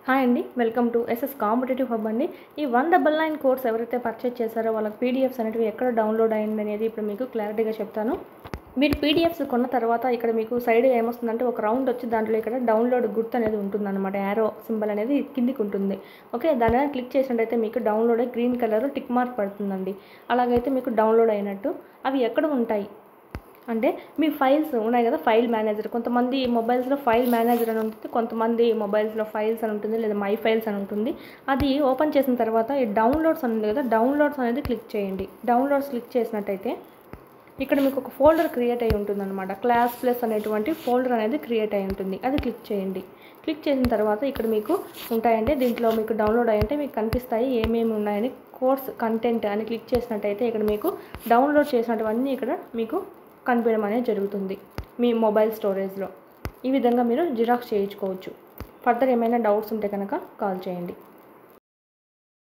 Hi అండి, welcome to SS competitive hub అండి. ఈ 199 కోర్స్ ఎవరైతే పర్చేజ్ చేశారో వాళ్ళకి పీడిఎఫ్స్ అనేవి ఎక్కడ డౌన్లోడ్ అయ్యింది అనేది ఇప్పుడు మీకు క్లారిటీగా చెప్తాను. మీరు పీడిఎఫ్స్ కొన్న తర్వాత ఇక్కడ మీకు సైడ్ ఏమొస్తుందంటే ఒక రౌండ్ వచ్చి దాంట్లో ఇక్కడ డౌన్లోడ్ గుర్తు అనేది ఉంటుందన్నమాట. యారో సింబల్ అనేది కిందికి ఉంటుంది. ఓకే, దాని మీద క్లిక్ చేసినట్టయితే మీకు డౌన్లోడ్ అయ్యి గ్రీన్ కలర్ టిక్ మార్క్ పడుతుందండి. అలాగైతే మీకు డౌన్లోడ్ అయినట్టు. అవి ఎక్కడ ఉంటాయి అంటే మీ ఫైల్స్ ఉన్నాయి కదా, ఫైల్ మేనేజర్. కొంతమంది మొబైల్స్లో ఫైల్ మేనేజర్ అని ఉంటుంది, కొంతమంది మొబైల్స్లో ఫైల్స్ అని ఉంటుంది, లేదా మై ఫైల్స్ అని ఉంటుంది. అది ఓపెన్ చేసిన తర్వాత ఈ డౌన్లోడ్స్ అని ఉంది కదా, డౌన్లోడ్స్ అనేది క్లిక్ చేయండి. డౌన్లోడ్స్ క్లిక్ చేసినట్టయితే ఇక్కడ మీకు ఒక ఫోల్డర్ క్రియేట్ అయి ఉంటుందన్నమాట. క్లాస్ ప్లస్ అనేటువంటి ఫోల్డర్ అనేది క్రియేట్ అయి ఉంటుంది. అది క్లిక్ చేయండి. క్లిక్ చేసిన తర్వాత ఇక్కడ మీకు ఉంటాయంటే దీంట్లో మీకు డౌన్లోడ్ అయ్యంటే మీకు కనిపిస్తాయి ఏమేమి ఉన్నాయని. కోర్స్ కంటెంట్ అని క్లిక్ చేసినట్టయితే ఇక్కడ మీకు డౌన్లోడ్ చేసినటువన్నీ ఇక్కడ మీకు కనిపించడం అనేది జరుగుతుంది మీ మొబైల్ స్టోరేజ్లో. ఈ విధంగా మీరు జిరాక్స్ చేయించుకోవచ్చు. ఫర్దర్ ఏమైనా డౌట్స్ ఉంటే కనుక కాల్ చేయండి.